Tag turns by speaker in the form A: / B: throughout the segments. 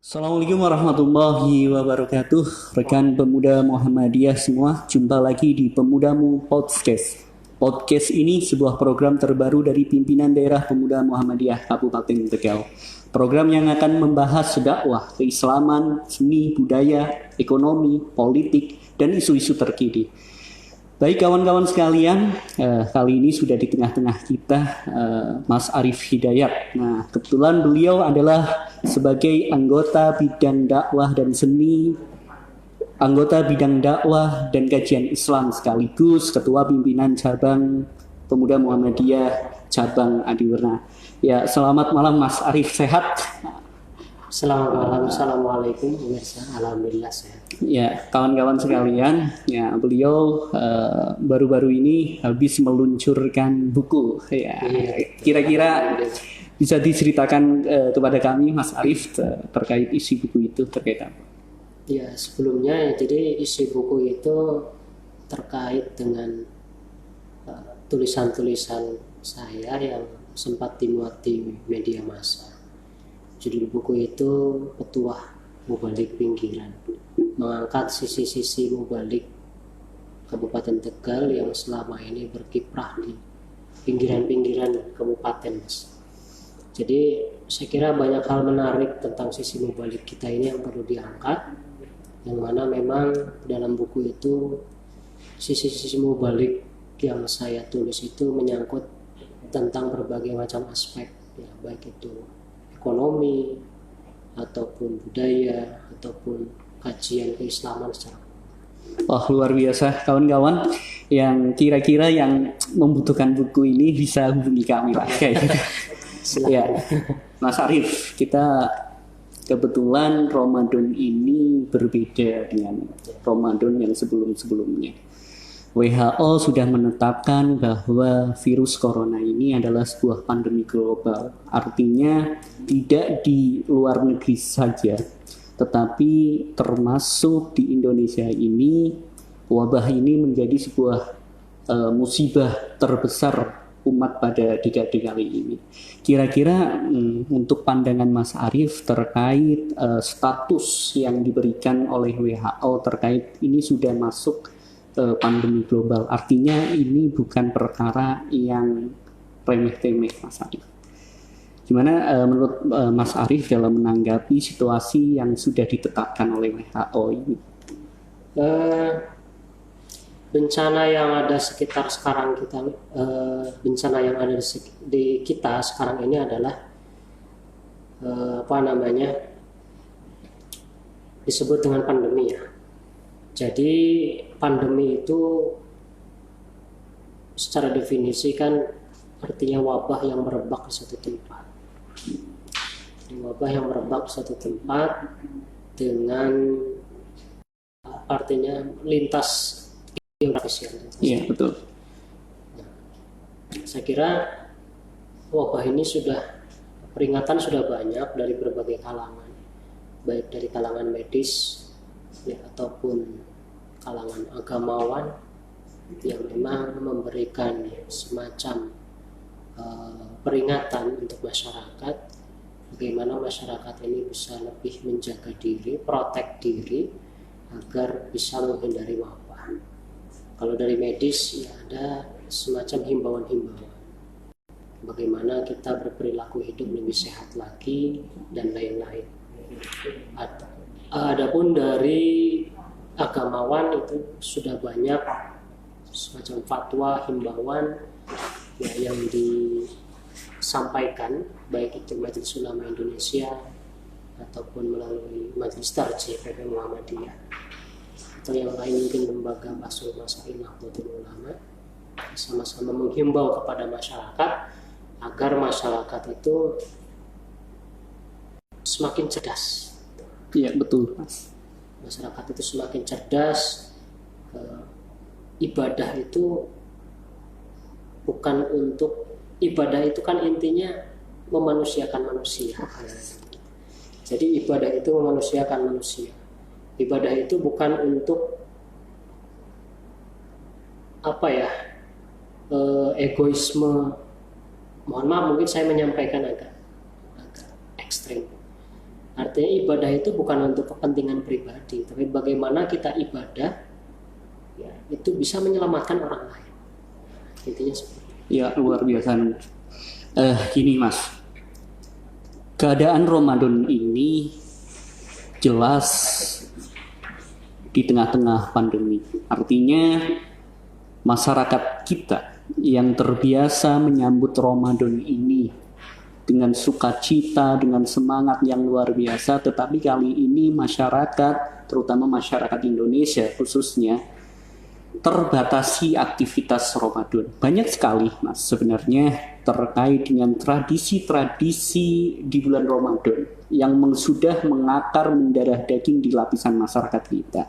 A: Assalamualaikum warahmatullahi wabarakatuh. Rekan pemuda Muhammadiyah semua, jumpa lagi di Pemudamu Podcast. Podcast ini sebuah program terbaru dari pimpinan daerah Pemuda Muhammadiyah Kabupaten Tegal. Program yang akan membahas dakwah, keislaman, seni, budaya, ekonomi, politik, dan isu-isu terkini. Baik kawan-kawan sekalian, kali ini sudah di tengah-tengah kita Mas Arief Hidayat. Nah, kebetulan beliau adalah sebagai anggota bidang dakwah dan seni, anggota bidang dakwah dan kajian Islam sekaligus ketua pimpinan cabang Pemuda Muhammadiyah cabang Adiwarna. Ya, selamat malam Mas Arief, sehat?
B: Selamat malam, assalamualaikum pemirsa. Alhamdulillah sehat.
A: Ya, kawan-kawan sekalian, ya beliau baru-baru ini habis meluncurkan buku. Ya, kira-kira bisa diceritakan kepada kami, Mas Arief, terkait isi buku itu terkait apa?
B: Ya, sebelumnya jadi isi buku itu terkait dengan tulisan-tulisan saya yang sempat dimuat di media massa. Judul buku itu Petuah Mubalik Pinggiran, mengangkat sisi-sisi mubalik Kabupaten Tegal yang selama ini berkiprah di pinggiran-pinggiran kabupaten, Mas. Jadi saya kira banyak hal menarik tentang sisi mubalik kita ini yang perlu diangkat, yang mana memang dalam buku itu sisi-sisi mubalik yang saya tulis itu menyangkut tentang berbagai macam aspek, ya, baik itu ekonomi ataupun budaya ataupun kajian keislaman secara.
A: Wah, luar biasa kawan-kawan, yang kira-kira yang membutuhkan buku ini bisa hubungi kami lah kayak gitu. Ya, Mas Arief, kita kebetulan Ramadan ini berbeda dengan Ramadan yang sebelum-sebelumnya. WHO sudah menetapkan bahwa virus corona ini adalah sebuah pandemi global. Artinya tidak di luar negeri saja, tetapi termasuk di Indonesia ini, wabah ini menjadi sebuah musibah terbesar umat pada dekade kali ini. Kira-kira untuk pandangan Mas Arief terkait status yang diberikan oleh WHO terkait ini sudah masuk pandemi global, artinya ini bukan perkara yang remeh-temeh, Mas Arief. Gimana menurut Mas Arief dalam menanggapi situasi yang sudah ditetapkan oleh WHO ini?
B: Bencana yang ada sekitar sekarang kita, bencana yang ada di kita sekarang ini adalah disebut dengan pandemi, ya. Jadi pandemi itu secara definisi kan artinya wabah yang merebak di suatu tempat. Wabah yang merebak di suatu tempat dengan artinya lintas geografis.
A: Iya, betul.
B: Nah, saya kira wabah ini peringatan sudah banyak dari berbagai kalangan, baik dari kalangan medis, ya, ataupun kalangan agamawan yang memang memberikan semacam peringatan untuk masyarakat, bagaimana masyarakat ini bisa lebih menjaga diri, protek diri agar bisa menghindari wabah. Kalau dari medis, ya, ada semacam himbauan-himbauan bagaimana kita berperilaku hidup lebih sehat lagi dan lain-lain. Adapun dari agamawan itu sudah banyak semacam fatwa, himbauan, ya, yang disampaikan baik itu Majelis Ulama Indonesia ataupun melalui Majelis Tarjih PP Muhammadiyah atau yang lain, mungkin lembaga Basul Masail Nahdlatul Ulama, sama-sama menghimbau kepada masyarakat agar masyarakat itu semakin cerdas.
A: Iya, betul, Mas.
B: Masyarakat itu semakin cerdas. Ibadah itu bukan untuk ibadah itu kan intinya memanusiakan manusia. Jadi ibadah itu memanusiakan manusia. Ibadah itu bukan untuk egoisme. Mohon maaf, mungkin saya menyampaikan agak ekstrim. Artinya ibadah itu bukan untuk kepentingan pribadi, tapi bagaimana kita ibadah ya, itu bisa menyelamatkan orang lain. Intinya seperti itu.
A: Ya, luar biasa. Gini Mas, keadaan Ramadan ini jelas di tengah-tengah pandemi. Artinya masyarakat kita yang terbiasa menyambut Ramadan ini dengan sukacita, dengan semangat yang luar biasa, tetapi kali ini masyarakat, terutama masyarakat Indonesia khususnya, terbatasi aktivitas Ramadan. Banyak sekali Mas sebenarnya terkait dengan tradisi-tradisi di bulan Ramadan yang sudah mengakar mendarah daging di lapisan masyarakat kita.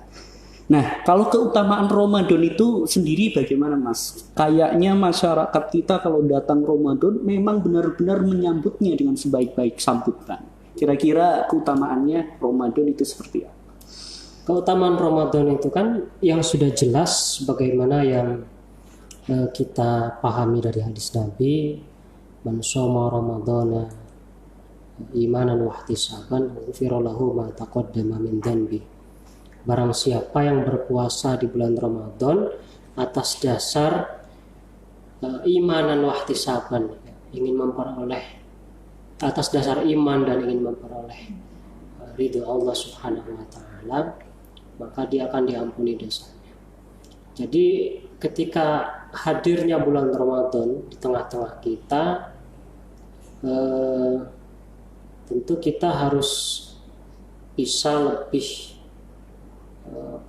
A: Nah, kalau keutamaan Ramadan itu sendiri bagaimana Mas? Kayaknya masyarakat kita kalau datang Ramadan memang benar-benar menyambutnya dengan sebaik-baik sambutan. Kira-kira keutamaannya Ramadan itu seperti apa?
B: Keutamaan Ramadan itu kan yang sudah jelas bagaimana yang kita pahami dari hadis Nabi, man shoma ramadhana imanan wa ihtisaban ghufira lahu ma taqaddama min dhanbi. Barang siapa yang berpuasa di bulan Ramadan atas dasar imanan wa ihtisaban, ingin memperoleh atas dasar iman dan ingin memperoleh ridho Allah Subhanahu wa taala, maka dia akan diampuni dosanya. Jadi ketika hadirnya bulan Ramadan di tengah-tengah kita, tentu kita harus bisa lebih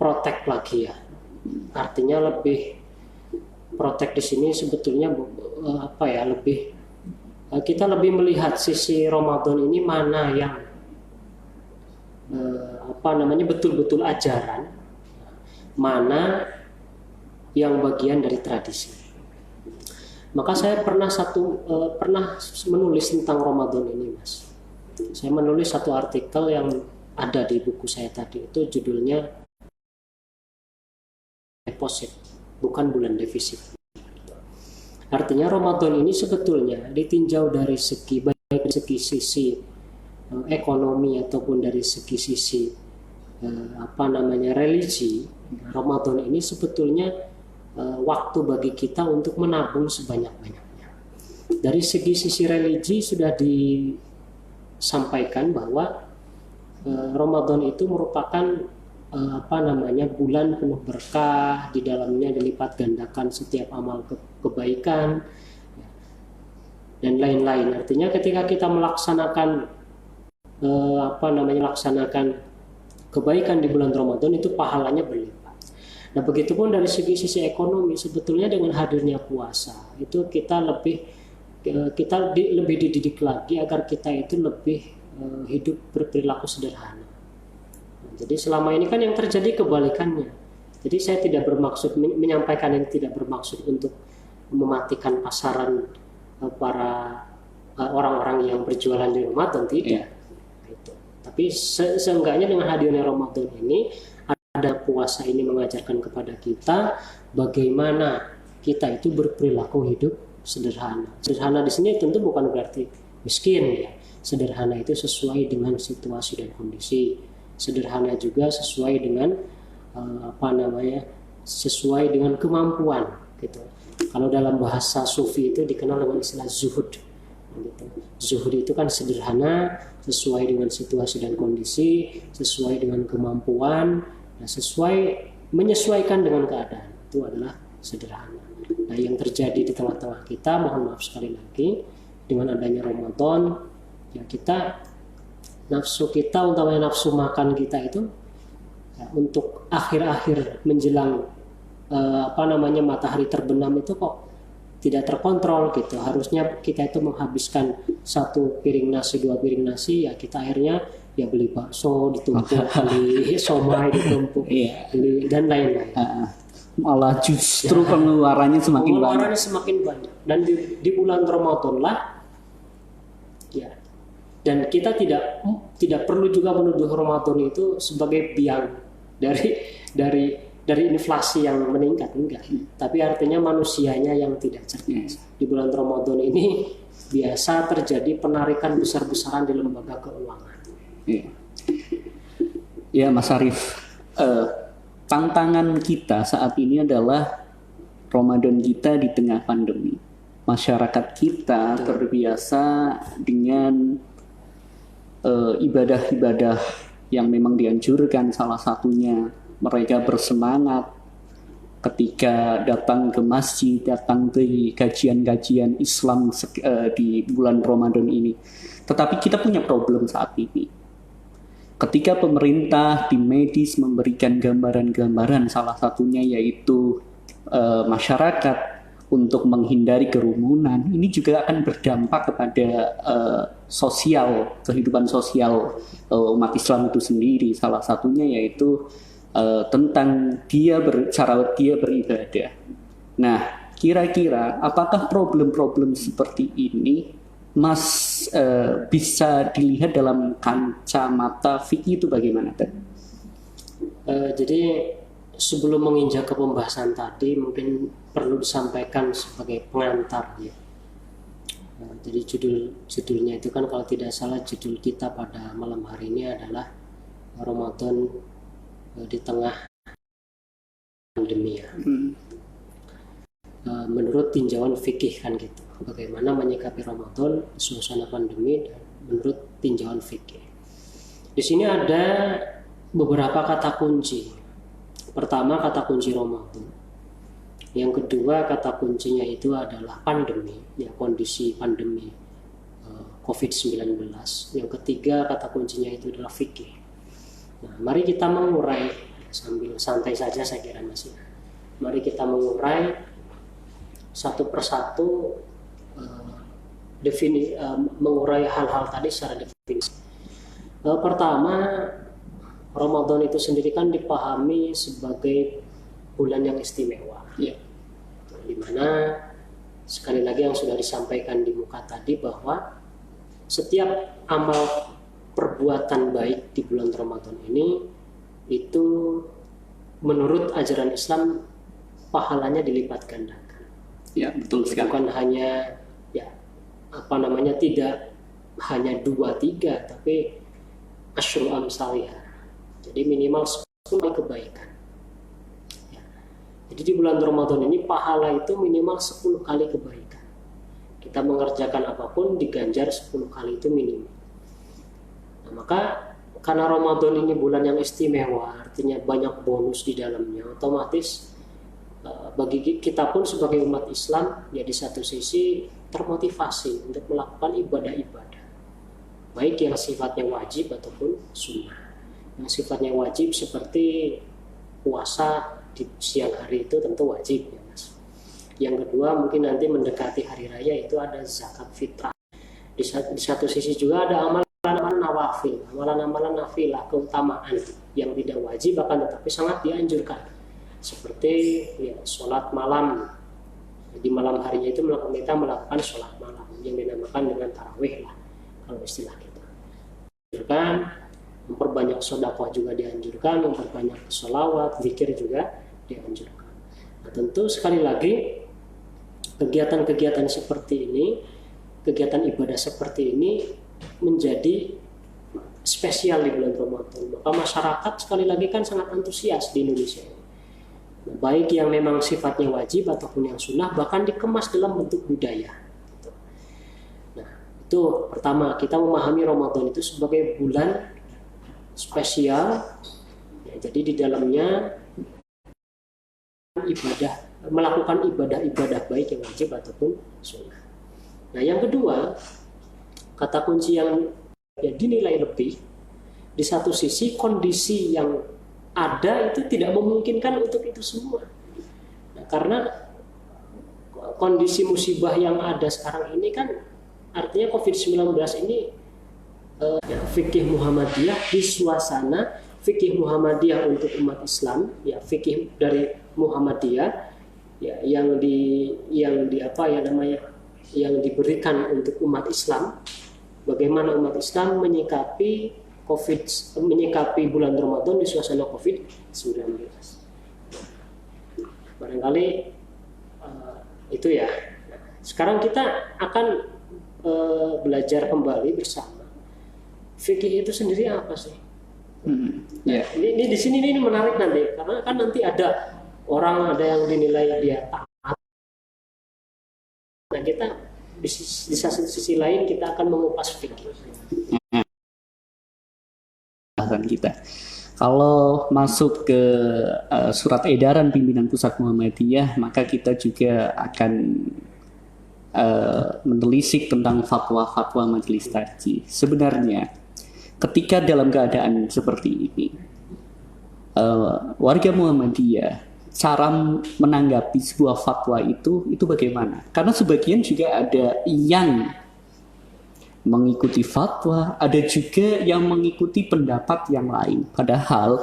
B: protek lagi ya. Artinya lebih protek di sini sebetulnya lebih kita lebih melihat sisi Ramadan ini mana yang betul-betul ajaran, mana yang bagian dari tradisi. Maka saya pernah menulis tentang Ramadan ini, Mas. Saya menulis satu artikel yang ada di buku saya tadi, itu judulnya deposit, bukan bulan defisit. Artinya Ramadan ini sebetulnya ditinjau dari segi baik dari segi sisi ekonomi ataupun dari segi sisi religi. Ramadan ini sebetulnya waktu bagi kita untuk menabung sebanyak-banyaknya. Dari sisi religi sudah disampaikan bahwa Ramadan itu merupakan bulan penuh berkah, di dalamnya dilipat gandakan setiap amal kebaikan dan lain-lain. Artinya ketika kita melaksanakan kebaikan di bulan Ramadan itu pahalanya berlipat. Nah, begitupun dari sisi ekonomi, sebetulnya dengan hadirnya puasa itu kita lebih dididik lagi agar kita itu lebih hidup berperilaku sederhana. Jadi selama ini kan yang terjadi kebalikannya. Jadi saya tidak bermaksud menyampaikan ini, tidak bermaksud untuk mematikan pasaran para orang-orang yang berjualan di Ramadan, tidak. Itu. Tapi seenggaknya dengan hadirnya Ramadan ini, ada puasa ini mengajarkan kepada kita bagaimana kita itu berperilaku hidup sederhana. Sederhana di sini tentu bukan berarti miskin ya. Sederhana itu sesuai dengan situasi dan kondisi. Sederhana juga sesuai dengan sesuai dengan kemampuan gitu. Kalau dalam bahasa sufi itu dikenal dengan istilah zuhud gitu. Zuhud itu kan sederhana, sesuai dengan situasi dan kondisi, sesuai dengan kemampuan, menyesuaikan dengan keadaan. Itu adalah sederhana. Nah, yang terjadi di tengah-tengah kita, mohon maaf sekali lagi, dengan adanya Ramadan, ya nafsu kita, utamanya nafsu makan kita itu ya, untuk akhir-akhir menjelang matahari terbenam itu kok tidak terkontrol gitu. Harusnya kita itu menghabiskan 1 piring nasi, 2 piring nasi, ya kita akhirnya ya beli bakso ditumpuk, beli somai ditumpuk, beli dan lain-lain.
A: Malah justru pengeluarannya semakin
B: banyak. Dan di bulan Ramadan lah ya. Dan kita tidak perlu juga menuduh Ramadan itu sebagai biang dari inflasi yang meningkat, enggak. Tapi artinya manusianya yang tidak cerdas. Di bulan Ramadan ini biasa terjadi penarikan besar-besaran di lembaga keuangan.
A: Iya. Ya Mas Arief, tantangan kita saat ini adalah Ramadan kita di tengah pandemi. Masyarakat kita terbiasa dengan ibadah-ibadah yang memang dianjurkan, salah satunya mereka bersemangat ketika datang ke masjid, datang ke kajian-kajian Islam di bulan Ramadan ini. Tetapi kita punya problem saat ini. Ketika pemerintah di medis memberikan gambaran-gambaran, salah satunya yaitu masyarakat untuk menghindari kerumunan, ini juga akan berdampak kepada kehidupan sosial umat Islam itu sendiri. Salah satunya yaitu tentang cara dia beribadah. Nah, kira-kira apakah problem-problem seperti ini Mas bisa dilihat dalam kacamata fikih itu bagaimana?
B: Jadi sebelum menginjak ke pembahasan tadi, mungkin perlu disampaikan sebagai pengantar ya. Jadi judulnya itu kan kalau tidak salah judul kita pada malam hari ini adalah Ramadan di tengah pandemi ya. Menurut tinjauan fikih kan gitu, bagaimana menyikapi Ramadan di suasana pandemi dan menurut tinjauan fikih. Di sini ada beberapa kata kunci. Pertama kata kunci Ramadan. Yang kedua kata kuncinya itu adalah pandemi, ya kondisi pandemi COVID-19. Yang ketiga kata kuncinya itu adalah fikih. Nah, mari kita mengurai sambil santai saja saya kira Mas. Mari kita mengurai satu persatu mengurai hal-hal tadi secara definisi. Pertama, Ramadan itu sendiri kan dipahami sebagai bulan yang istimewa.
A: Ya.
B: Dimana sekali lagi yang sudah disampaikan di muka tadi bahwa setiap amal perbuatan baik di bulan Ramadan ini itu menurut ajaran Islam pahalanya dilipat gandakan.
A: Ya, betul sekali.
B: Bukan hanya tidak hanya 2-3 tapi asyru amsalihah. Jadi minimal 10 kebaikan. Ya. Jadi di bulan Ramadan ini pahala itu minimal 10 kali kebaikan. Kita mengerjakan apapun diganjar 10 kali itu minimal. Nah, maka karena Ramadan ini bulan yang istimewa, artinya banyak bonus di dalamnya, otomatis bagi kita pun sebagai umat Islam ya di satu sisi termotivasi untuk melakukan ibadah-ibadah baik yang sifatnya wajib ataupun sunnah. Yang sifatnya wajib seperti puasa di siang hari itu tentu wajib ya Mas. Yang kedua mungkin nanti mendekati hari raya itu ada zakat fitrah. Di satu sisi juga ada amalan-amalan nawafil, amalan-amalan nafilah keutamaan yang tidak wajib akan tetapi sangat dianjurkan. Seperti ya, sholat malam di malam harinya itu kita melakukan sholat malam yang dinamakan dengan tarawih lah kalau istilah kita. Dianjurkan memperbanyak sedekah juga dianjurkan, memperbanyak sholawat, zikir juga dianjurkan. Nah, tentu sekali lagi kegiatan-kegiatan seperti ini, kegiatan ibadah seperti ini menjadi spesial di bulan Ramadan. Maka masyarakat sekali lagi kan sangat antusias di Indonesia ini. Baik yang memang sifatnya wajib ataupun yang sunnah bahkan dikemas dalam bentuk budaya. Nah, itu pertama kita memahami Ramadan itu sebagai bulan spesial. Ya, jadi di dalamnya melakukan ibadah baik yang wajib ataupun sunnah. Nah, yang kedua kata kunci yang ya dinilai lebih di satu sisi kondisi yang ada itu tidak memungkinkan untuk itu semua. Nah, karena kondisi musibah yang ada sekarang ini kan artinya COVID-19 ini fikih Muhammadiyah di suasana fikih Muhammadiyah untuk umat Islam, ya fikih dari Muhammadiyah ya yang diberikan untuk umat Islam. Bagaimana umat Islam menyikapi bulan Ramadan di suasana COVID-19. Barangkali itu ya. Sekarang kita akan belajar kembali bersama fikih itu sendiri apa sih?
A: Ya.
B: Ini di sini ini menarik nanti, karena kan nanti ada orang ada yang dinilai dia taat. Nah kita di sisi lain kita akan mengupas fikih.
A: Bahasan kita. Kalau masuk ke surat edaran pimpinan pusat Muhammadiyah, maka kita juga akan menelisik tentang fatwa-fatwa majelis tarjih. Sebenarnya ketika dalam keadaan seperti ini, warga Muhammadiyah cara menanggapi sebuah fatwa itu bagaimana? Karena sebagian juga ada yang mengikuti fatwa, ada juga yang mengikuti pendapat yang lain. Padahal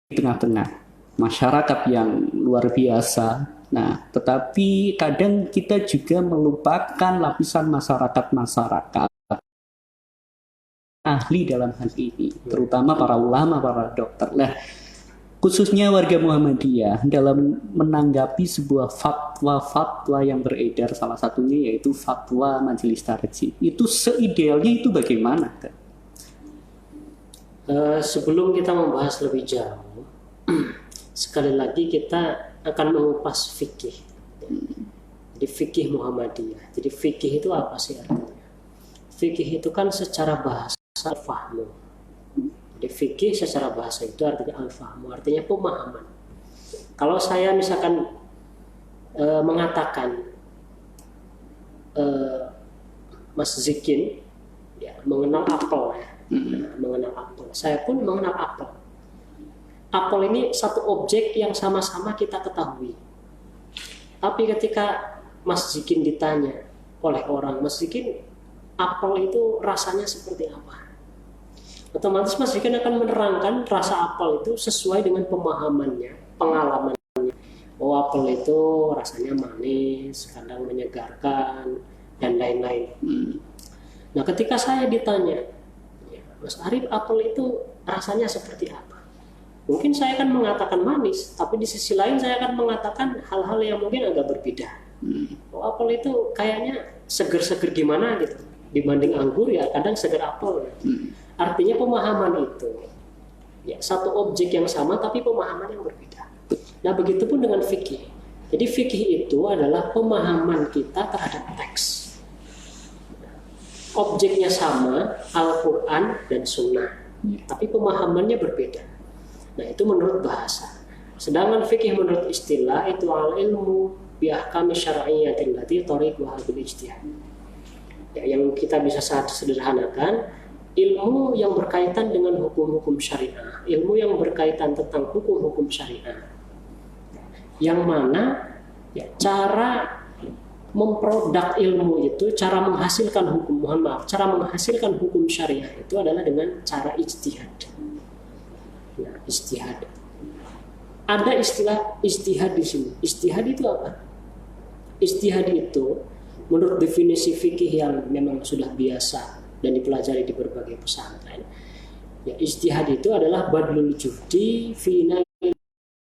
A: di tengah-tengah masyarakat yang luar biasa. Nah, tetapi kadang kita juga melupakan lapisan masyarakat ahli dalam hal ini, terutama para ulama, para dokter. Nah, khususnya warga Muhammadiyah dalam menanggapi sebuah fatwa-fatwa yang beredar, salah satunya yaitu fatwa majelis tarjih. Itu seidealnya itu bagaimana?
B: Sebelum kita membahas lebih jauh, sekali lagi kita akan mengupas fikih. Jadi fikih Muhammadiyah. Jadi fikih itu apa sih artinya? Fikih itu kan secara bahasa al-fahmu. Jadi fikih secara bahasa itu artinya al-fahmu, artinya pemahaman. Kalau saya misalkan mengatakan Mas Zikin ya, mengenal apel ya, mengenal apel. Saya pun mengenal apel. Apel ini satu objek yang sama-sama kita ketahui. Tapi ketika Mas Zikin ditanya oleh orang, Mas Zikin, apel itu rasanya seperti apa? Otomatis Mas Zikin akan menerangkan rasa apel itu sesuai dengan pemahamannya, pengalamannya. Oh, apel itu rasanya manis, kadang menyegarkan, dan lain-lain. Nah, ketika saya ditanya, Mas Arif, apel itu rasanya seperti apa? Mungkin saya akan mengatakan manis, tapi di sisi lain saya akan mengatakan hal-hal yang mungkin agak berbeda. Oh, apel itu kayaknya seger-seger gimana gitu. Dibanding anggur ya kadang seger apel. Artinya pemahaman itu ya satu objek yang sama tapi pemahaman yang berbeda. Nah, begitupun dengan fikih. Jadi fikih itu adalah pemahaman kita terhadap teks. Objeknya sama, Al-Quran dan Sunnah, tapi pemahamannya berbeda. Nah, itu menurut bahasa. Sedangkan fikih menurut istilah itu al-ilmu bi ahkami syar'iyyatin lati tariquha bil ijtihad. Ya, yang kita bisa sederhanakan, ilmu yang berkaitan dengan hukum-hukum syariah, ilmu yang berkaitan tentang hukum-hukum syariah, yang mana ya, cara memproduk ilmu itu, cara menghasilkan hukum, cara menghasilkan hukum syariah itu adalah dengan cara ijtihad. Nah, ijtihad. Ada istilah ijtihad di sini. Ijtihad itu apa? Ijtihad itu menurut definisi fikih yang memang sudah biasa dan dipelajari di berbagai pesantren, ya, ijtihad itu adalah badlul juhdi fi nail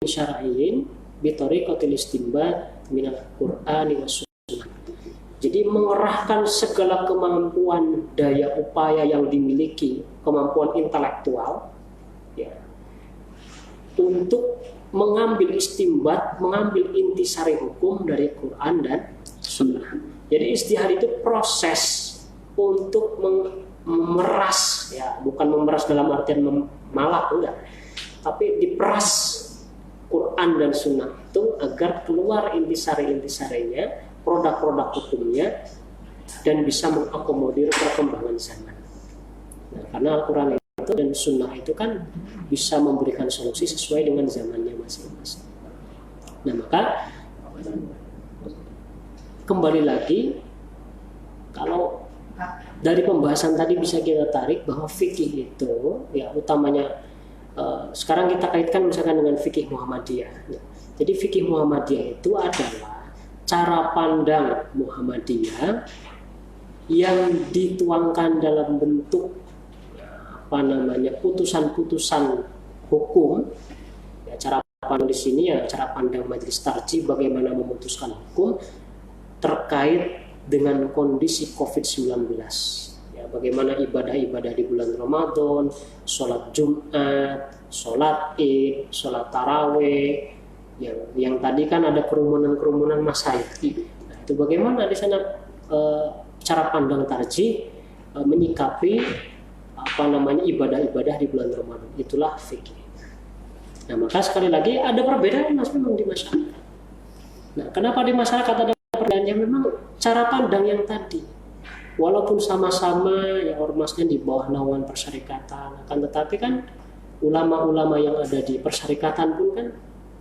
B: syar'iyyin bi tariqatil istinbat minal qur'ani was sunnah. Jadi mengerahkan segala kemampuan daya upaya yang dimiliki, kemampuan intelektual ya, untuk mengambil istinbat, mengambil intisari hukum dari Quran dan Sunnah. Jadi ijtihad itu proses untuk memeras, ya, bukan memeras dalam artian memalak, enggak, tapi diperas Quran dan Sunnah itu agar keluar intisari-intisarinya, produk-produk hukumnya, dan bisa mengakomodir perkembangan zaman. Nah, karena Al-Quran itu dan Sunnah itu kan bisa memberikan solusi sesuai dengan zamannya masing-masing. Nah, maka kembali lagi, kalau dari pembahasan tadi bisa kita tarik bahwa fikih itu ya utamanya sekarang kita kaitkan misalkan dengan fikih Muhammadiyah. Jadi fikih Muhammadiyah itu adalah cara pandang Muhammadiyah yang dituangkan dalam bentuk putusan-putusan hukum. Ya, cara pandang di sini ya cara pandang majelis tarjih bagaimana memutuskan hukum terkait dengan kondisi COVID-19, ya, bagaimana ibadah-ibadah di bulan Ramadan, sholat Jumat, sholat Id, sholat Taraweh, yang tadi kan ada kerumunan-kerumunan massa itu. Nah, itu bagaimana di sana cara pandang tarjih menyikapi ibadah-ibadah di bulan Ramadan. Itulah fikih. Nah, maka sekali lagi ada perbedaan Mas memang di masyarakat. Nah, kenapa di masyarakat ada perbedaan? Yang memang cara pandang yang tadi, walaupun sama-sama ya ormasnya di bawah naungan persyarikatan, akan tetapi kan ulama-ulama yang ada di persyarikatan pun kan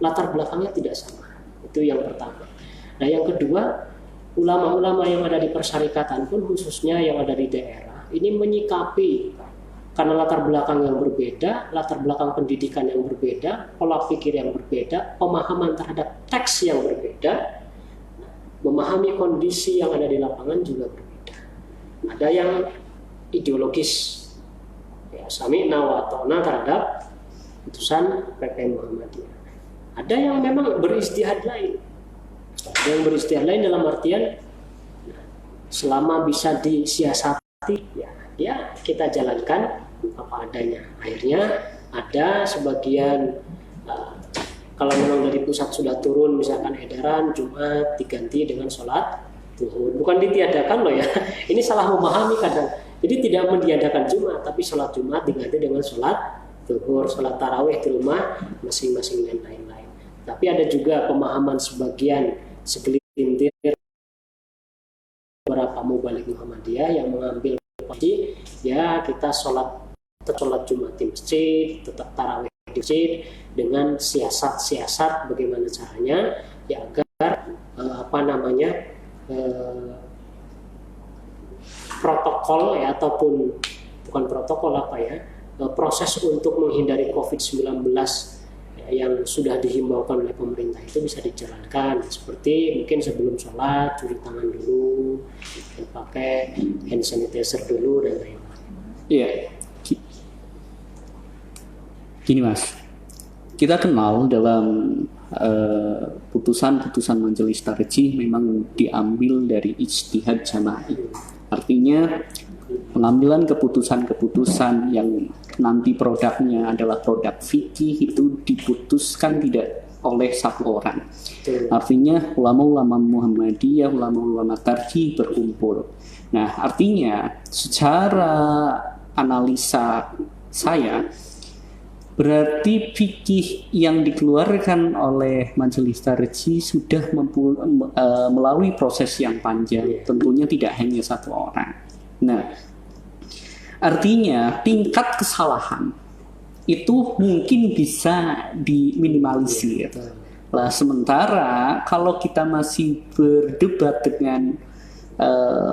B: latar belakangnya tidak sama. Itu yang pertama. Nah, yang kedua, ulama-ulama yang ada di persyarikatan pun khususnya yang ada di daerah ini menyikapi karena latar belakang yang berbeda, latar belakang pendidikan yang berbeda, pola pikir yang berbeda, pemahaman terhadap teks yang berbeda, memahami kondisi yang ada di lapangan juga berbeda. Ada yang ideologis, ya, sami'na wa ata'na terhadap putusan PP Muhammadiyah. Ada yang memang beristihad lain. Ada yang beristihad lain dalam artian selama bisa disiasati, ya kita jalankan apa adanya. Akhirnya ada sebagian kalau memang dari pusat sudah turun misalkan edaran Jumat diganti dengan sholat zuhur. Bukan ditiadakan loh ya. Ini salah memahami kadang. Jadi tidak mentiadakan Jumat, tapi sholat Jumat diganti dengan sholat zuhur, sholat tarawih di rumah masing-masing dan lain-lain. Tapi ada juga pemahaman sebagian segelintir beberapa mubalik Muhammadiyah yang mengambil posisi ya kita sholat Jumat di masjid, tetap tarawih di masjid dengan siasat bagaimana caranya ya agar protokol ya ataupun bukan protokol proses untuk menghindari COVID-19 yang sudah dihimbaukan oleh pemerintah itu bisa dijalankan, seperti mungkin sebelum sholat cuci tangan dulu, pakai hand sanitizer dulu dan lain-lain.
A: Iya. Gini Mas, kita kenal dalam putusan-putusan majelis tarjih memang diambil dari ijtihad jama'i. Artinya pengambilan keputusan-keputusan yang nanti produknya adalah produk fikih itu diputuskan tidak oleh satu orang. Artinya ulama-ulama Muhammadiyah, ulama-ulama tarjih berkumpul. Nah, artinya secara analisa saya berarti fikih yang dikeluarkan oleh majelis tarjih sudah melalui proses yang panjang. Tentunya tidak hanya satu orang. Nah, artinya tingkat kesalahan itu mungkin bisa diminimalisir. Lah sementara kalau kita masih berdebat dengan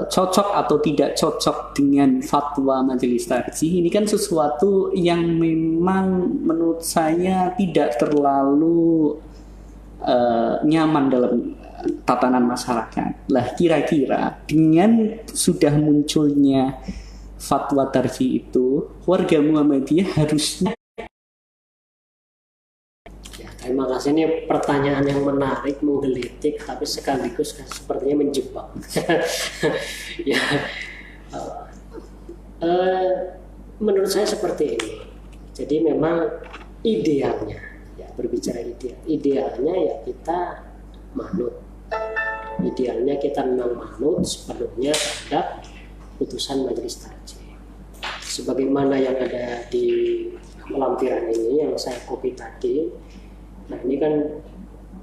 A: cocok atau tidak cocok dengan fatwa majelis tarjih, ini kan sesuatu yang memang menurut saya tidak terlalu nyaman dalam tatanan masyarakat. Lah kira-kira dengan sudah munculnya fatwa tarjih itu, warga Muhammadiyah harusnya.
B: Ya, terima kasih, ini pertanyaan yang menarik, menggelitik, tapi sekaligus sepertinya menjebak. Ya, menurut saya seperti ini. Jadi memang idealnya, ya berbicara idealnya ya kita manut. Idealnya kita memang manut sepenuhnya terhadap putusan majelis tarjih. Sebagaimana yang ada di lampiran ini yang saya copy tadi. Nah, ini kan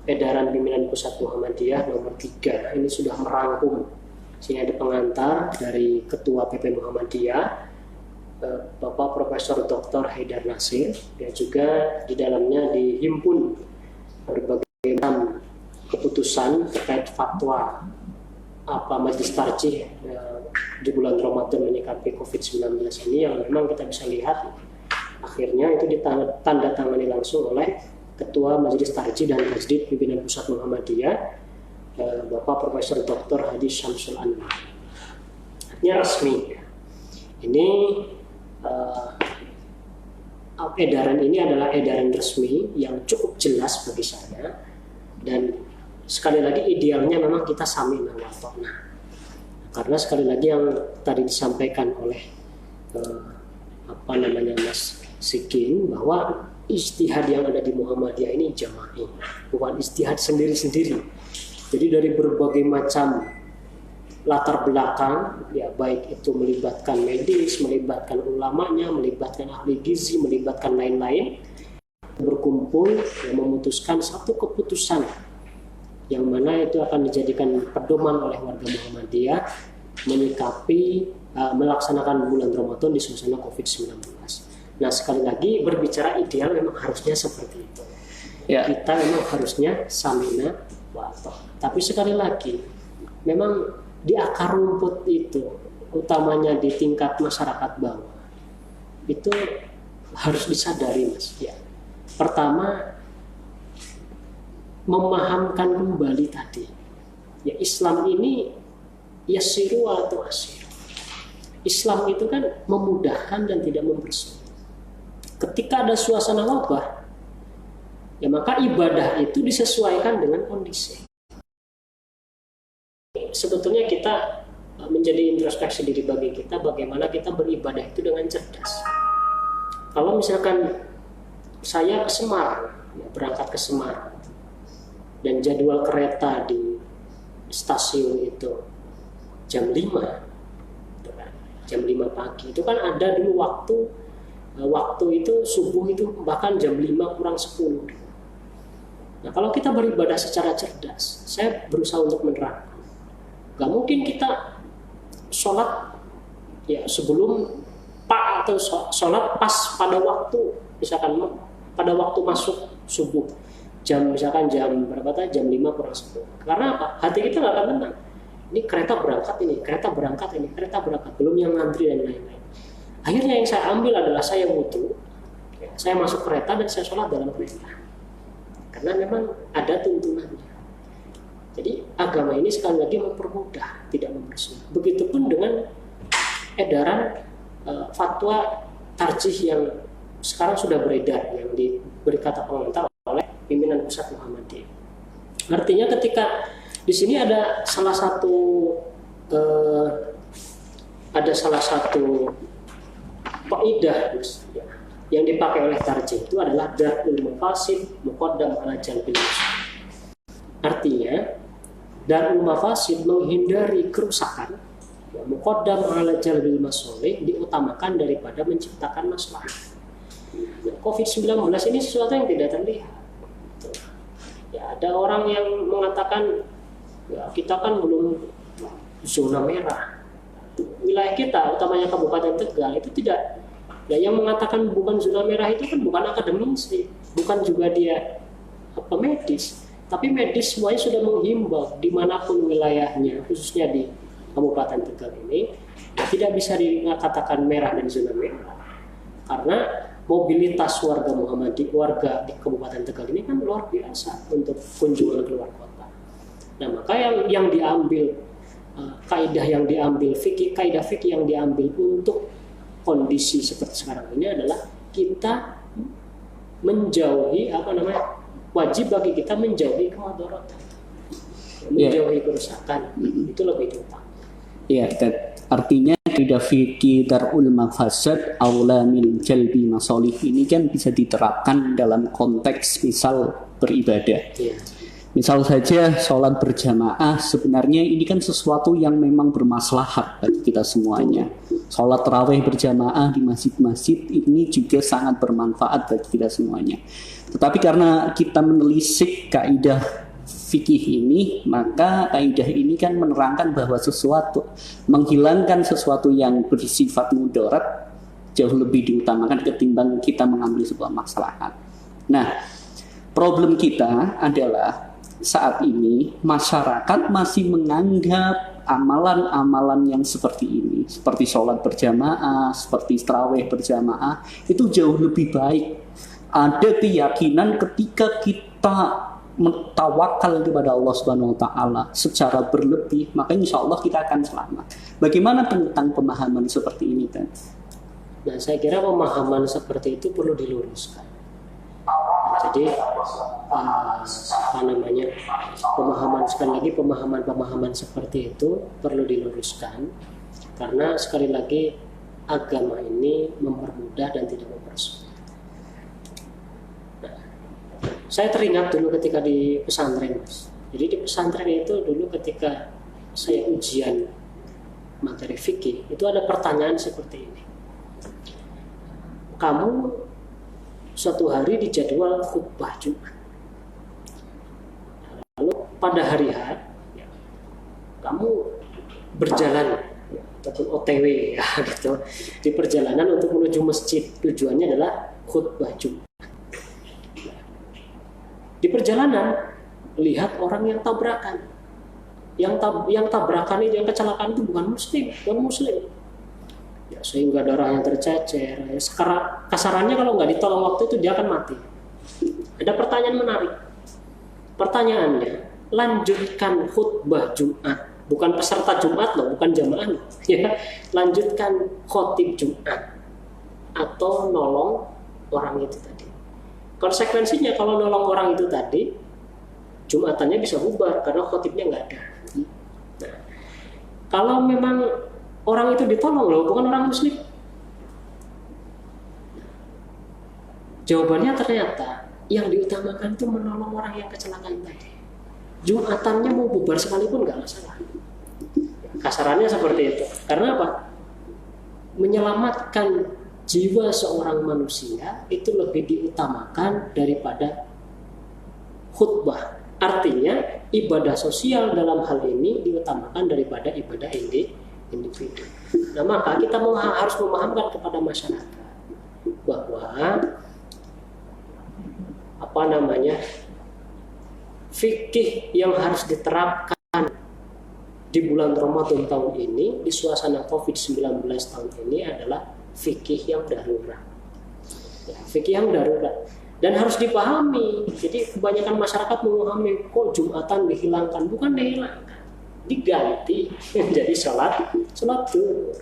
B: edaran pimpinan pusat Muhammadiyah nomor 3. Ini sudah merangkum. Sini ada pengantar dari Ketua PP Muhammadiyah, Bapak Profesor Dr. Haidar Nasir. Dia juga di dalamnya dihimpun berbagai macam keputusan terkait fatwa majelis tarjih di bulan Ramadan menyikapi COVID-19 ini, yang memang kita bisa lihat akhirnya itu ditandatangani langsung oleh Ketua Majelis Tarjih dan Tajdid Pimpinan Pusat Muhammadiyah, Bapak Profesor Dr. Hadi Syamsul Anwar. Artinya resmi. Ini edaran ini adalah edaran resmi yang cukup jelas bagi saya, dan sekali lagi idealnya memang kita sami'na wa ata'na. Karena sekali lagi yang tadi disampaikan oleh Mas Siging, bahwa ijtihad yang ada di Muhammadiyah ini jama'i, bukan ijtihad sendiri-sendiri. Jadi dari berbagai macam latar belakang, ya baik itu melibatkan medis, melibatkan ulamanya, melibatkan ahli gizi, melibatkan lain-lain, berkumpul dan memutuskan satu keputusan yang mana itu akan dijadikan pedoman oleh warga Muhammadiyah menyikapi melaksanakan bulan Ramadan di suasana COVID-19. Nah, sekali lagi berbicara ideal memang harusnya seperti itu.
A: Ya.
B: Kita memang harusnya samina wa ta'ah. Tapi sekali lagi memang di akar rumput itu, utamanya di tingkat masyarakat bawah, itu harus disadari, Mas. Ya. Pertama, memahamkan kembali tadi. Ya, Islam ini yasiru wa tu'asiru. Islam itu kan memudahkan dan tidak mempersulit. Ketika ada suasana wabah, ya maka ibadah itu disesuaikan dengan kondisi. Sebetulnya kita menjadi introspeksi diri bagi kita, bagaimana kita beribadah itu dengan cerdas. Kalau misalkan saya ke Semarang, ya berangkat ke Semarang, dan jadwal kereta di stasiun itu jam 5, jam 5 pagi, itu kan ada dulu waktu itu subuh itu bahkan jam 5 kurang 10. Nah, kalau kita beribadah secara cerdas, saya berusaha untuk menerapkan. Gak mungkin kita sholat ya sebelum atau sholat pas pada waktu, misalkan pada waktu masuk subuh, misalkan jam berapa tadi, jam 5 kurang 10. Karena apa? Hati kita gak akan tenang. Ini kereta berangkat, belum yang ngantri dan lain-lain. Akhirnya yang saya ambil adalah saya wudu, saya masuk kereta dan saya sholat dalam kereta. Karena memang ada tuntunannya. Jadi agama ini sekali lagi mempermudah, tidak mempersulit. Begitupun dengan edaran fatwa tarjih yang sekarang sudah beredar, yang diberi kata pengantar oleh pimpinan pusat Muhammadiyah. Artinya ketika di sini ada salah satu kaidah yang dipakai oleh tarjih itu adalah darul mafasid muqaddam ala jalbil masalih. Artinya darul mafasid menghindari kerusakan, muqaddam ala jalbil masalih diutamakan daripada menciptakan masalah. COVID-19 ini sesuatu yang tidak terlihat. Ya, ada orang yang mengatakan ya, kita kan belum zona merah. Wilayah kita, utamanya Kabupaten Tegal, itu tidak. Ya, yang mengatakan bukan zona merah itu kan bukan akademisi, bukan juga dia medis, tapi medis semuanya sudah menghimbau dimanapun wilayahnya, khususnya di Kabupaten Tegal ini, ya, tidak bisa dikatakan merah dan zona merah, karena mobilitas warga Muhammadiyah, warga di Kabupaten Tegal ini kan luar biasa untuk kunjungan keluar kota. Nah, maka yang diambil kaidah yang diambil kaidah fikih yang diambil untuk kondisi seperti sekarang ini adalah kita menjauhi wajib bagi kita menjauhi kemudaratan, menjauhi kerusakan, itu lebih utama.
A: Ya, artinya kaidah fikih darul mafasad aula min jalbi masalih ini kan bisa diterapkan dalam konteks misal beribadah.
B: Ya.
A: Misal saja sholat berjamaah, sebenarnya ini kan sesuatu yang memang bermaslahat bagi kita semuanya. Sholat tarawih berjamaah di masjid-masjid ini juga sangat bermanfaat bagi kita semuanya. Tetapi karena kita menelisik kaidah fikih ini, maka kaidah ini kan menerangkan bahwa menghilangkan sesuatu yang bersifat mudarat jauh lebih diutamakan ketimbang kita mengambil sebuah maslahat. Nah, problem kita adalah saat ini masyarakat masih menganggap amalan-amalan yang seperti ini, seperti sholat berjamaah, seperti tarawih berjamaah, itu jauh lebih baik. Ada keyakinan ketika kita tawakal kepada Allah Subhanahu Wa Taala secara berlebih, maka insya Allah kita akan selamat. Bagaimana tentang pemahaman seperti ini, kan?
B: Nah, saya kira pemahaman seperti itu perlu diluruskan. Jadi apa namanya, pemahaman seperti itu perlu diluruskan, karena sekali lagi agama ini mempermudah dan tidak mempersulit. Nah, saya teringat dulu ketika di pesantren, Mas. Jadi di pesantren itu dulu ketika saya ujian materi fikih, itu ada pertanyaan seperti ini. Kamu suatu hari dijadwal khutbah Jumat. Lalu pada hari H, ya, kamu berjalan ya, ataupun OTW ya, gitu, di perjalanan untuk menuju masjid. Tujuannya adalah khutbah Jumat. Di perjalanan lihat orang yang tabrakan. Yang tabrakan itu, yang kecelakaan itu bukan muslim. Ya, sehingga darahnya tercecer. Sekarang kasarannya kalau nggak ditolong waktu itu dia akan mati. Ada pertanyaan menarik. Pertanyaannya, lanjutkan khutbah Jumat, bukan peserta Jumat loh, bukan jamaah. Ya, lanjutkan khotib Jumat atau nolong orang itu tadi. Konsekuensinya kalau nolong orang itu tadi, Jumatannya bisa bubar karena khotibnya nggak ada. Nah, kalau memang orang itu ditolong loh, bukan orang muslim. Jawabannya ternyata yang diutamakan itu menolong orang yang kecelakaan tadi. Jumatannya mau bubar sekalipun nggak masalah. Kasarannya seperti itu. Karena apa? Menyelamatkan jiwa seorang manusia itu lebih diutamakan daripada khutbah. Artinya ibadah sosial dalam hal ini diutamakan daripada ibadah individu. Nah, maka kita harus memahamkan kepada masyarakat bahwa fikih yang harus diterapkan di bulan Ramadan tahun ini, di suasana COVID-19 tahun ini adalah fikih yang darurat. Ya, fikih yang darurat. Dan harus dipahami. Jadi kebanyakan masyarakat memahami kok Jumatan dihilangkan, bukan dihilangkan, diganti jadi sholat zuhur.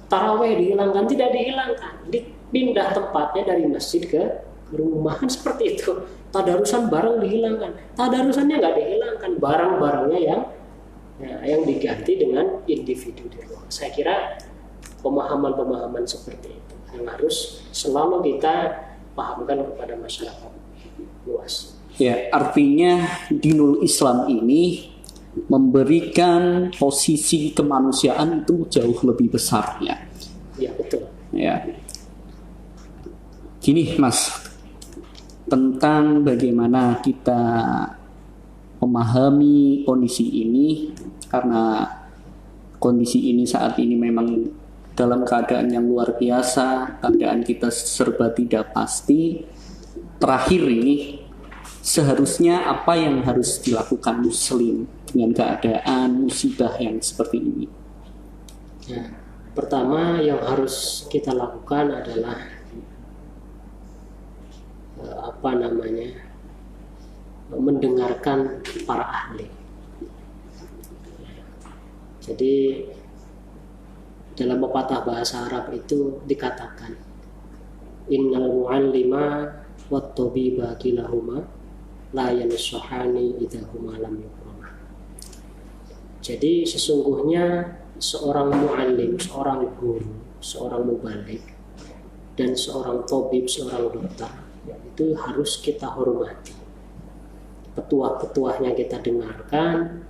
B: Taraweh dihilangkan, tidak dihilangkan, dipindah tempatnya dari masjid ke rumah, kan seperti itu. Tadarusan barang dihilangkan, tadarusannya nggak dihilangkan, barang-barangnya yang diganti dengan individu di rumah. Saya kira pemahaman-pemahaman seperti itu yang harus selalu kita pahamkan kepada masyarakat luas.
A: Ya, artinya dinul Islam ini memberikan posisi kemanusiaan itu jauh lebih besar ya.
B: Ya, betul.
A: Ya. Gini, Mas, tentang bagaimana kita memahami kondisi ini, karena kondisi ini saat ini memang dalam keadaan yang luar biasa, keadaan kita serba tidak pasti. Terakhir ini, seharusnya apa yang harus dilakukan Muslim dengan keadaan musibah yang seperti ini?
B: Ya, pertama yang harus kita lakukan adalah mendengarkan para ahli. Jadi dalam pepatah bahasa Arab itu dikatakan, innal mu'allima wat tabiba kilahuma la yansuhani idahuma lam yukrama. Jadi sesungguhnya seorang mu'allim, seorang guru, seorang mubaligh, dan seorang tabib, seorang dokter, itu harus kita hormati. Petuah-petuahnya kita dengarkan,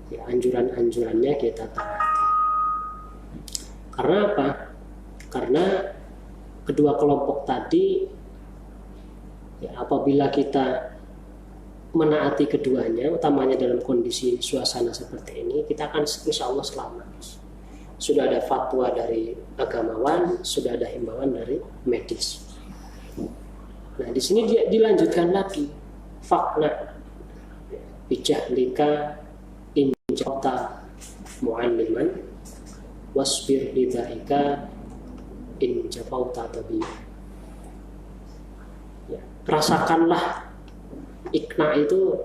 B: ya, anjuran-anjurannya kita taati. Karena apa? Karena kedua kelompok tadi, ya, apabila kita menaati keduanya, utamanya dalam kondisi suasana seperti ini, kita akan insya Allah selamat. Sudah ada fatwa dari agamawan, sudah ada himbauan dari medis. Nah, di sini dia dilanjutkan lagi, fakna bijahlika in jata mu'alliman wasbir bidaika in jafauta tabi. Ya, rasakanlah ikna itu,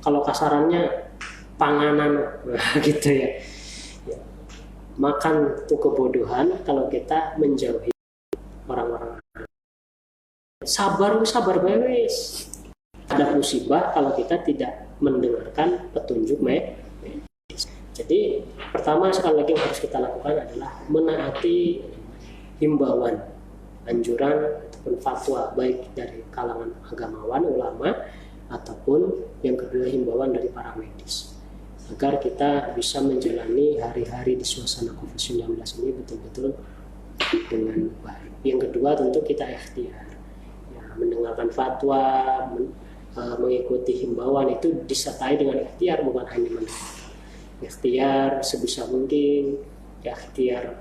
B: kalau kasarannya panganan gitu ya. Ya, makan tuh kebodohan kalau kita menjauhi orang-orang. sabar wis. Ada musibah kalau kita tidak mendengarkan petunjuk medis. Jadi pertama sekali lagi yang harus kita lakukan adalah menaati himbauan, anjuran ataupun fatwa baik dari kalangan agamawan, ulama, ataupun yang kedua himbauan dari para medis, agar kita bisa menjalani hari-hari di suasana COVID-19 ini betul-betul dengan baik. Yang kedua tentu kita ikhtiar, ya, mendengarkan fatwa, mengikuti himbauan itu disertai dengan ikhtiar, bukan hanya mendengar. Ikhtiar sebisa mungkin, ya, ikhtiar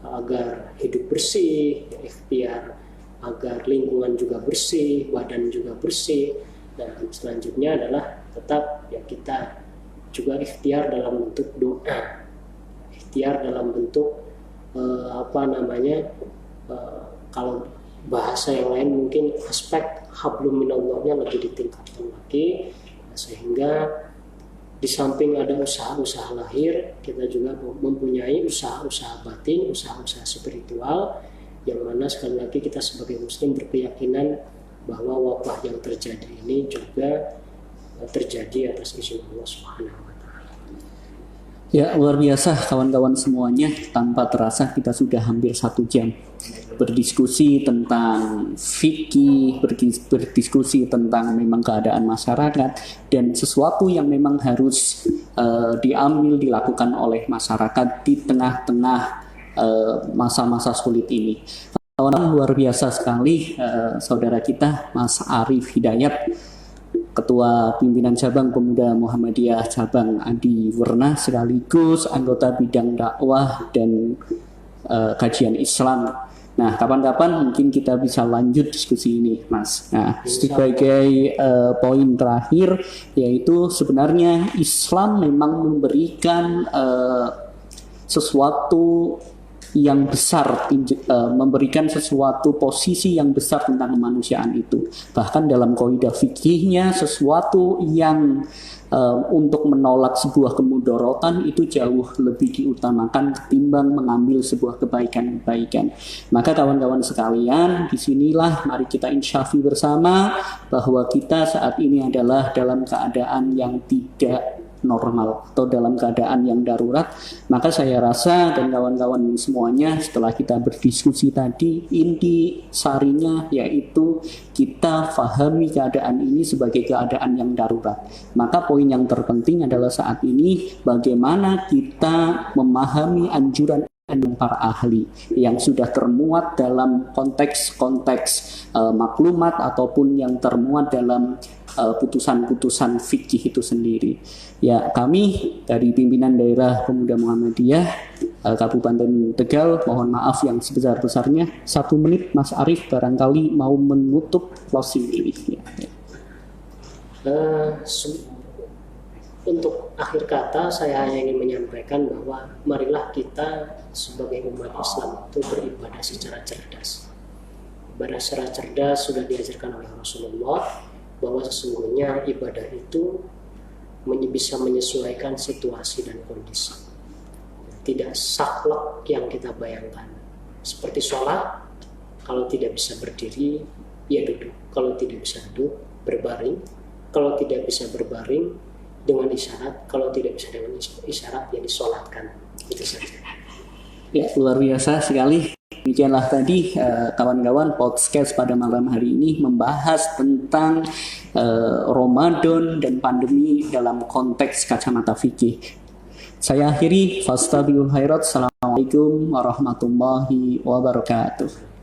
B: agar hidup bersih, ya, ikhtiar agar lingkungan juga bersih, badan juga bersih. Dan selanjutnya adalah tetap ya kita juga ikhtiar dalam bentuk doa, ikhtiar dalam bentuk kalau bahasa yang lain mungkin aspek hablum minallahnya lebih ditingkatkan lagi, sehingga di samping ada usaha-usaha lahir, kita juga mempunyai usaha-usaha batin, usaha-usaha spiritual, yang mana sekali lagi kita sebagai muslim berkeyakinan bahwa wabah yang terjadi ini juga terjadi atas izin Allah Subhanahu wa taala.
A: Ya, luar biasa kawan-kawan semuanya. Tanpa terasa kita sudah hampir 1 jam berdiskusi tentang fikih, berdiskusi tentang memang keadaan masyarakat dan sesuatu yang memang harus dilakukan oleh masyarakat di tengah-tengah masa-masa sulit ini. Kawan-kawan, luar biasa sekali saudara kita Mas Arif Hidayat, Ketua Pimpinan Cabang Pemuda Muhammadiyah Cabang Adi Werna, sekaligus anggota bidang dakwah dan kajian Islam. Nah, kapan-kapan mungkin kita bisa lanjut diskusi ini, Mas. Nah, sebagai poin terakhir, yaitu sebenarnya Islam memang memberikan sesuatu yang besar, memberikan sesuatu posisi yang besar tentang kemanusiaan itu. Bahkan dalam kaidah fikihnya, sesuatu yang untuk menolak sebuah kemudorotan itu jauh lebih diutamakan ketimbang mengambil sebuah kebaikan-kebaikan. Maka kawan-kawan sekalian, disinilah mari kita insyafi bersama bahwa kita saat ini adalah dalam keadaan yang tidak normal atau dalam keadaan yang darurat. Maka saya rasa dan kawan-kawan semuanya, setelah kita berdiskusi tadi, inti sarinya yaitu kita pahami keadaan ini sebagai keadaan yang darurat. Maka poin yang terpenting adalah saat ini bagaimana kita memahami anjuran para ahli yang sudah termuat dalam konteks-konteks maklumat ataupun yang termuat dalam putusan-putusan fikih itu sendiri. Ya, kami dari pimpinan daerah Pemuda Muhammadiyah Kabupaten Tegal mohon maaf yang sebesar-besarnya. 1 menit Mas Arif barangkali mau menutup closing ini.
B: Untuk akhir kata saya hanya ingin menyampaikan bahwa marilah kita sebagai umat Islam itu beribadah secara cerdas. Ibadah secara cerdas sudah diajarkan oleh Rasulullah, bahwa sesungguhnya ibadah itu bisa menyesuaikan situasi dan kondisi. Tidak saklek yang kita bayangkan. Seperti sholat, kalau tidak bisa berdiri, ya duduk. Kalau tidak bisa duduk, berbaring. Kalau tidak bisa berbaring, dengan isyarat. Kalau tidak bisa dengan isyarat, ya disolatkan. Itu saja.
A: Ya, luar biasa sekali. Demikianlah tadi kawan-kawan podcast pada malam hari ini membahas tentang Ramadan dan pandemi dalam konteks kacamata fikih. Saya akhiri, fastabiqul khairat. Assalamualaikum warahmatullahi wabarakatuh.